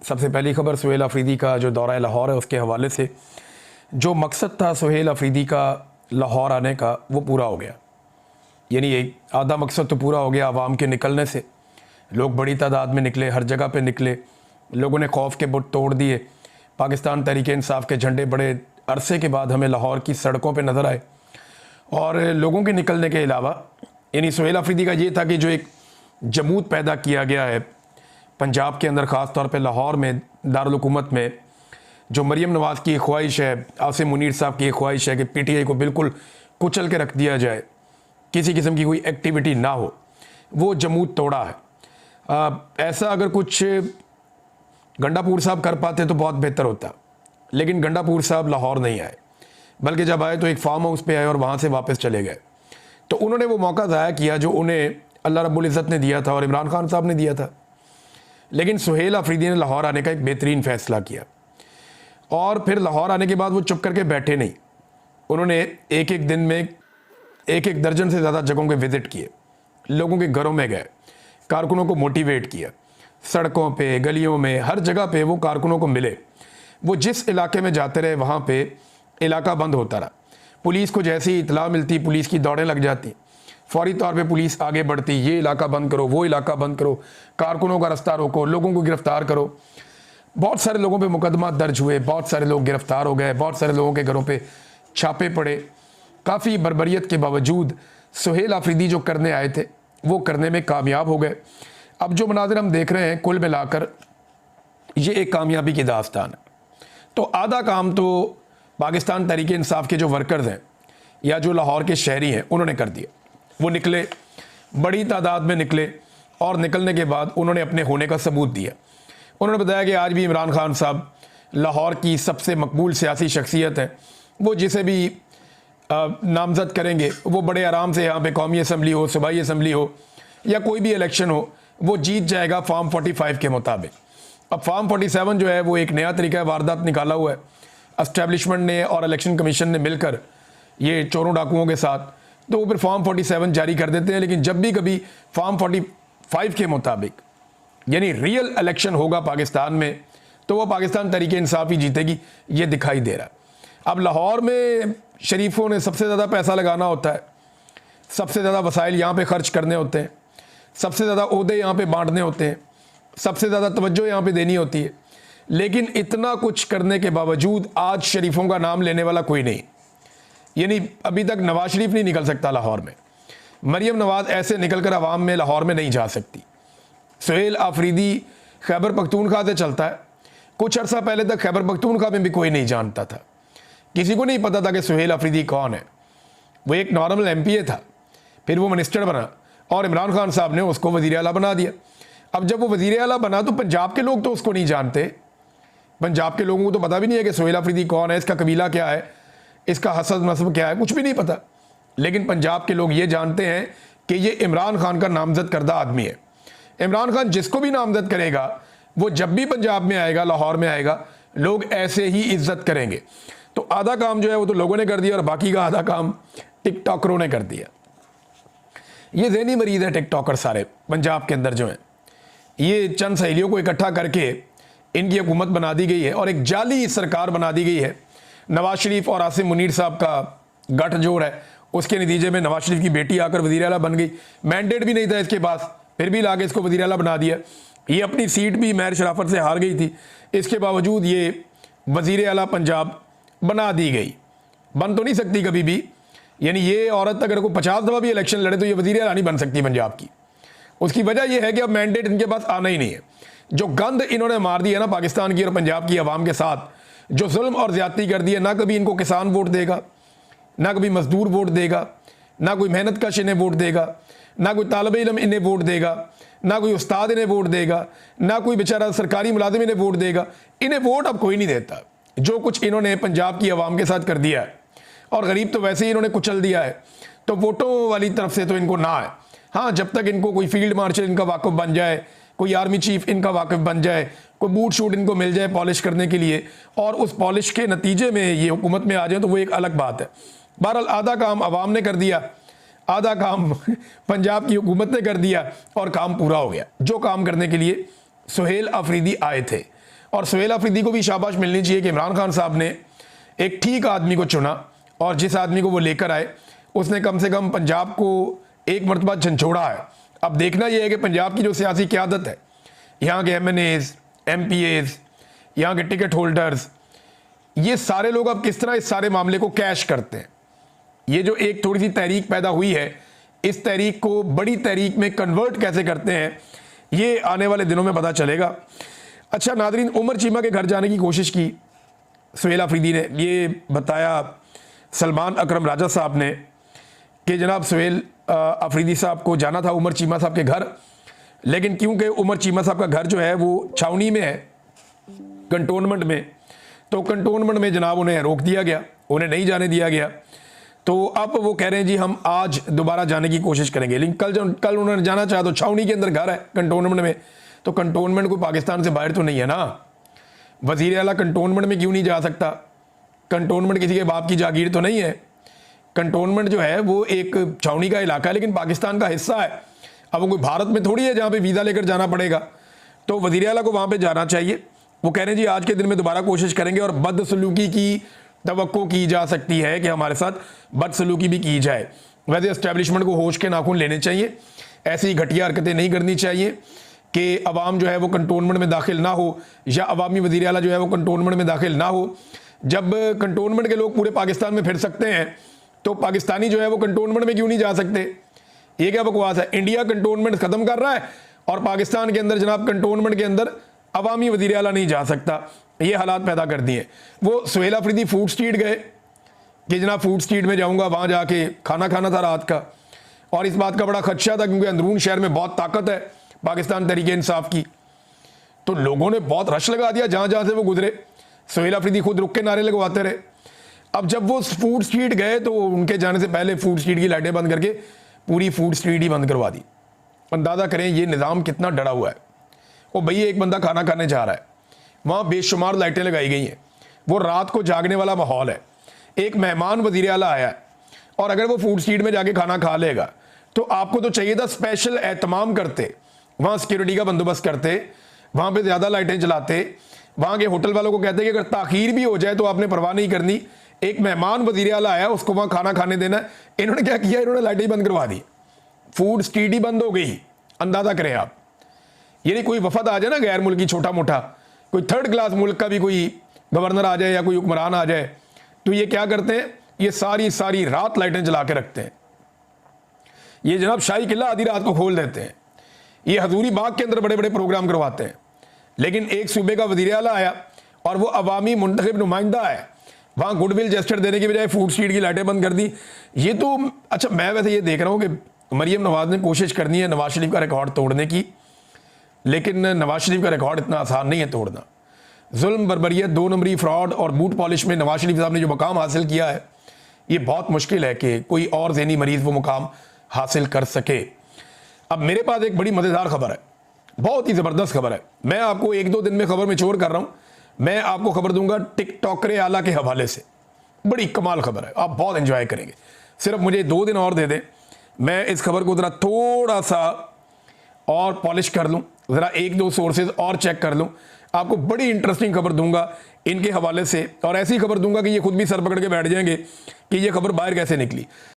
सबसे पहली खबर सुहेल अफरीदी का जो दौरा लाहौर है उसके हवाले से। जो मकसद था सुहेल अफरीदी का लाहौर आने का वो पूरा हो गया, यानी एक आधा मकसद तो पूरा हो गया आवाम के निकलने से। लोग बड़ी तादाद में निकले, हर जगह पे निकले, लोगों ने खौफ के बुत तोड़ दिए। पाकिस्तान तहरीक इंसाफ के झंडे बड़े अरसे के बाद हमें लाहौर की सड़कों पे नज़र आए। और लोगों के निकलने के अलावा यानी सुहेल अफरीदी का ये था कि जो एक जमूत पैदा किया गया है पंजाब के अंदर, ख़ास तौर पे लाहौर में दारुल हुकूमत में, जो मरीम नवाज़ की एक ख्वाहिश है, आसिम मुनीर साहब की एक ख्वाहिश है कि पीटीआई को बिल्कुल कुचल के रख दिया जाए, किसी किस्म की कोई एक्टिविटी ना हो, वो जमूत तोड़ा है। ऐसा अगर कुछ गंडापुर साहब कर पाते तो बहुत बेहतर होता, लेकिन गंडापुर साहब लाहौर नहीं आए, बल्कि जब आए तो एक फार्म हाउस पे आए और वहाँ से वापस चले गए। तो उन्होंने वो मौका ज़ाया किया जो उन्हें अल्लाह रब्बुल इज़्ज़त ने दिया था और इमरान खान साहब ने दिया था। लेकिन सुहेल अफरीदी ने लाहौर आने का एक बेहतरीन फ़ैसला किया और फिर लाहौर आने के बाद वो चुप करके बैठे नहीं। उन्होंने एक एक दिन में एक दर्जन से ज़्यादा जगहों के विज़िट किए, लोगों के घरों में गए, कारकुनों को मोटिवेट किया, सड़कों पे, गलियों में, हर जगह पे वो कारकुनों को मिले। वो जिस इलाके में जाते रहे वहाँ पे इलाका बंद होता रहा। पुलिस को जैसे ही इतला मिलती, पुलिस की दौड़ें लग जाती, फौरी तौर पे पुलिस आगे बढ़ती, ये इलाका बंद करो, वो इलाका बंद करो, कारकुनों का रास्ता रोको, लोगों को गिरफ्तार करो। बहुत सारे लोगों पे मुकदमा दर्ज हुए, बहुत सारे लोग गिरफ्तार हो गए, बहुत सारे लोगों के घरों पे छापे पड़े। काफ़ी बर्बरियत के बावजूद सुहेल अफरीदी जो करने आए थे वो करने में कामयाब हो गए। अब जो मनाज़िर हम देख रहे हैं कुल मिलाकर ये एक कामयाबी की दास्तान है। तो आधा काम तो पाकिस्तान तहरीक इंसाफ के जो वर्कर्स हैं या जो लाहौर के शहरी हैं उन्होंने कर दिया। वो निकले, बड़ी तादाद में निकले और निकलने के बाद उन्होंने अपने होने का सबूत दिया। उन्होंने बताया कि आज भी इमरान खान साहब लाहौर की सबसे मकबूल सियासी शख्सियत है, वो जिसे भी नामज़द करेंगे वो बड़े आराम से यहाँ पे कौमी असम्बली हो, सूबाई असम्बली हो या कोई भी इलेक्शन हो वो जीत जाएगा फॉर्म 45 के मुताबिक। अब फॉर्म 47 जो है वो एक नया तरीका वारदात निकाला हुआ है एस्टेब्लिशमेंट ने और इलेक्शन कमीशन ने मिलकर, ये चोरों डाकुओं के साथ, तो वो फिर फॉर्म 47 जारी कर देते हैं। लेकिन जब भी कभी फॉर्म 45 के मुताबिक यानी रियल इलेक्शन होगा पाकिस्तान में तो वो पाकिस्तान तहरीक इंसाफ ही जीतेगी, ये दिखाई दे रहा। अब लाहौर में शरीफों ने सबसे ज़्यादा पैसा लगाना होता है, सबसे ज़्यादा वसाइल यहाँ पे खर्च करने होते हैं, सबसे ज़्यादा ओहदे यहाँ पे बांटने होते हैं, सबसे ज़्यादा तवज्जो यहाँ पे देनी होती है। लेकिन इतना कुछ करने के बावजूद आज शरीफों का नाम लेने वाला कोई नहीं, यानी अभी तक नवाज शरीफ नहीं निकल सकता लाहौर में, मरीम नवाज़ ऐसे निकल कर आवाम में लाहौर में नहीं जा सकती। सुहेल अफरीदी खैबर पख्तूनख्वा से चलता है, कुछ अर्सा पहले तक खैबर पख्तूनख्वा में भी कोई नहीं जानता था, किसी को नहीं पता था कि सुहेल अफरीदी कौन है। वो एक नॉर्मल MPA था, फिर वो मिनिस्टर बना और इमरान खान साहब ने उसको वज़ीर आला बना दिया। अब जब वो वज़ीर आला बना तो पंजाब के लोग तो उसको नहीं जानते, पंजाब के लोगों को तो पता भी नहीं है कि सुहेल अफरीदी कौन है, इसका कबीला क्या है, इसका हसब नस्ब क्या है, कुछ भी नहीं पता। लेकिन पंजाब के लोग ये जानते हैं कि ये इमरान खान का नामज़द करदा आदमी है। इमरान खान जिसको भी नामज़द करेगा वो जब भी पंजाब में आएगा, लाहौर में आएगा, लोग ऐसे ही इज्जत करेंगे। तो आधा काम जो है वो तो लोगों ने कर दिया और बाकी का आधा काम टिकटॉकरों ने कर दिया। ये ज़हनी मरीज़ है टिकटॉकर सारे पंजाब के अंदर जो हैं, ये चंद सहेलियों को इकट्ठा करके इनकी हुकूमत बना दी गई है और एक जाली सरकार बना दी गई है। नवाज शरीफ और आसिम मुनीर साहब का गठजोड़ है, उसके नतीजे में नवाज शरीफ की बेटी आकर वज़ीर आला बन गई। मैंडेट भी नहीं था इसके पास, फिर भी लाके इसको वज़ीर आला बना दिया। ये अपनी सीट भी महर शराफत से हार गई थी, इसके बावजूद ये वज़ीर आला पंजाब बना दी गई। बन तो नहीं सकती कभी भी, यानी ये औरत अगर कोई 50 दफ़ा भी इलेक्शन लड़े तो ये वज़ीर आला नहीं बन सकती पंजाब की। उसकी वजह यह है कि अब मैंडेट इनके पास आना ही नहीं है। जो गंद इन्होंने मार दी है ना पाकिस्तान की और पंजाब की आवाम के साथ, जो जुल्म और ज़्यादती कर दी है, ना कभी इनको किसान वोट देगा, ना कभी मजदूर वोट देगा, ना कोई मेहनत कश इन्हें वोट देगा, ना कोई तालिब इल्म इन्हें वोट देगा, ना कोई उस्ताद इन्हें वोट देगा, ना कोई बेचारा सरकारी मुलाजिम इन्हें वोट देगा। इन्हें वोट अब कोई नहीं देता। जो कुछ इन्होंने पंजाब की आवाम के साथ कर दिया है, और गरीब तो वैसे ही इन्होंने कुचल दिया है, तो वोटों वाली तरफ से तो इनको ना है। हाँ, जब तक इनको कोई फील्ड मार्शल इनका वाकफ बन जाए, कोई आर्मी चीफ इनका वाकफ बन जाए, कोई बूट शूट इनको मिल जाए पॉलिश करने के लिए और उस पॉलिश के नतीजे में ये हुकूमत में आ जाए तो वो एक अलग बात है। बहरहाल आधा काम आवाम ने कर दिया, आधा काम पंजाब की हुकूमत ने कर दिया और काम पूरा हो गया। जो काम करने के लिए सुहेल अफरीदी आए थे और सुहेल अफरीदी को भी शाबाश मिलनी चाहिए कि इमरान खान साहब ने एक ठीक आदमी को चुना और जिस आदमी को वो लेकर आए उसने कम से कम पंजाब को एक मरतबा झंझोड़ा है। अब देखना यह है कि पंजाब की जो सियासी क़यादत है, यहाँ के MNAs, MPAs, यहाँ के टिकट होल्डर्स, ये सारे लोग अब किस तरह इस सारे मामले को कैश करते हैं। ये जो एक थोड़ी सी तहरीक पैदा हुई है, इस तहरीक को बड़ी तहरीक में कन्वर्ट कैसे करते हैं, ये आने वाले दिनों में पता चलेगा। अच्छा नादरीन, उमर चीमा के घर जाने की कोशिश की सुहेल अफरीदी ने। ये बताया सलमान अकरम राजा साहब ने कि जनाब सुहेल अफरीदी साहब को जाना था उमर चीमा साहब के घर, लेकिन क्योंकि उमर चीमा साहब का घर जो है वो छावनी में है, कंटोनमेंट में, तो कंटोनमेंट में जनाब उन्हें रोक दिया गया, उन्हें नहीं जाने दिया गया। तो अब वो कह रहे हैं जी हम आज दोबारा जाने की कोशिश करेंगे। लेकिन कल उन्होंने जाना चाहा तो छावनी के अंदर घर है कंटोनमेंट में, तो कंटोनमेंट को पाकिस्तान से बाहर तो नहीं है ना। वज़ीर आला कंटोनमेंट में क्यों नहीं जा सकता? कंटोनमेंट किसी के बाप की जागीर तो नहीं है। कंटोनमेंट जो है वो एक छावनी का इलाका है, लेकिन पाकिस्तान का हिस्सा है। अब वो कोई भारत में थोड़ी है जहाँ पे वीज़ा लेकर जाना पड़ेगा। तो वज़ीर आला को वहाँ पे जाना चाहिए। वो कह रहे हैं जी आज के दिन में दोबारा कोशिश करेंगे और बदसलूकी की तवक्को की जा सकती है कि हमारे साथ बदसलूकी भी की जाए। वैसे एस्टेब्लिशमेंट को होश के नाखून लेने चाहिए, ऐसी घटिया हरकतें नहीं करनी चाहिए कि अवाम जो है वो कंटोनमेंट में दाखिल ना हो या अवामी वज़ीर आला जो है वो कंटोनमेंट में दाखिल ना हो। जब कंटोनमेंट के लोग पूरे पाकिस्तान में फिर सकते हैं तो पाकिस्तानी जो है वो कंटोनमेंट में क्यों नहीं जा सकते? ये क्या बकवास है? इंडिया कंटोनमेंट ख़त्म कर रहा है और पाकिस्तान के अंदर जनाब कंटोनमेंट के अंदर अवामी वज़ीर आला नहीं जा सकता। ये हालात पैदा कर दिए। वो सुहेल अफरीदी फूड स्ट्रीट गए कि जनाब फूड स्ट्रीट में जाऊंगा, वहाँ जाके खाना खाना था रात का, और इस बात का बड़ा खदशा था क्योंकि अंदरून शहर में बहुत ताकत है पाकिस्तान तहरीक इंसाफ की। तो लोगों ने बहुत रश लगा दिया जहाँ जहाँ से वो गुजरे। सुहेल अफरीदी खुद रुक के नारे लगवाते रहे। अब जब वो फूड स्ट्रीट गए तो उनके जाने से पहले फूड स्ट्रीट की लाइटें बंद करके पूरी फूड स्ट्रीट ही बंद करवा दी। अंदाज़ा करें ये निज़ाम कितना डरा हुआ है। वो भैया एक बंदा खाना खाने जा रहा है, वहाँ बेशुमार लाइटें लगाई गई हैं, वो रात को जागने वाला माहौल है। एक मेहमान वज़ीर आला आया है और अगर वो फूड स्ट्रीट में जाके खाना खा लेगा तो आपको तो चाहिए था स्पेशल एहतमाम करते, वहाँ सिक्योरिटी का बंदोबस्त करते, वहाँ पे ज़्यादा लाइटें चलाते, वहाँ के होटल वालों को कहते कि अगर ताख़ीर भी हो जाए तो आपने परवाह नहीं करनी। एक मेहमान वज़ीर आला आया, उसको वहाँ खाना खाने देना है। इन्होंने क्या किया? इन्होंने लाइटें बंद करवा दी, फूड स्ट्रीट ही बंद हो गई। अंदाज़ा करें आप। यानी कोई वफद आ जाए ना गैर मुल्की, छोटा मोटा कोई थर्ड क्लास मुल्क का भी कोई गवर्नर आ जाए या कोई हुक्मरान आ जाए, तो ये क्या करते हैं? ये सारी रात लाइटें जला के रखते हैं। ये जनाब शाही किला आधी रात को खोल देते हैं। ये हजूरी बाग के अंदर बड़े बड़े प्रोग्राम करवाते हैं। लेकिन एक सूबे का वज़ीर आला आया और वो अवामी मुंतखब नुमाइंदा है, वहाँ गुडविल जेस्चर देने की बजाय फूड स्ट्रीट की लाइटें बंद कर दी। ये तो अच्छा, मैं वैसे ये देख रहा हूँ कि मरीम नवाज ने कोशिश करनी है नवाज शरीफ का रिकॉर्ड तोड़ने की, लेकिन नवाज शरीफ का रिकॉर्ड इतना आसान नहीं है तोड़ना। जुल्म, बर्बरियत, 2 नंबरी, फ्रॉड और बूट पॉलिश में नवाज शरीफ साहब ने जो मुकाम हासिल किया है, ये बहुत मुश्किल है कि कोई और ज़हनी मरीज़ वो मुकाम हासिल कर सके। अब मेरे पास एक बड़ी मज़ेदार खबर है, बहुत ही ज़बरदस्त खबर है। मैं आपको 1-2 दिन में खबर में चोर कर रहा हूँ। मैं आपको खबर दूंगा टिकटॉकर आला के हवाले से। बड़ी कमाल खबर है, आप बहुत एंजॉय करेंगे। सिर्फ मुझे 2 दिन और दे दें, मैं इस खबर को ज़रा थोड़ा सा और पॉलिश कर लूँ, ज़रा 1-2 सोर्सेज और चेक कर लूँ, आपको बड़ी इंटरेस्टिंग खबर दूंगा इनके हवाले से, और ऐसी खबर दूंगा कि ये खुद भी सर पकड़ के बैठ जाएंगे कि ये खबर बाहर कैसे निकली।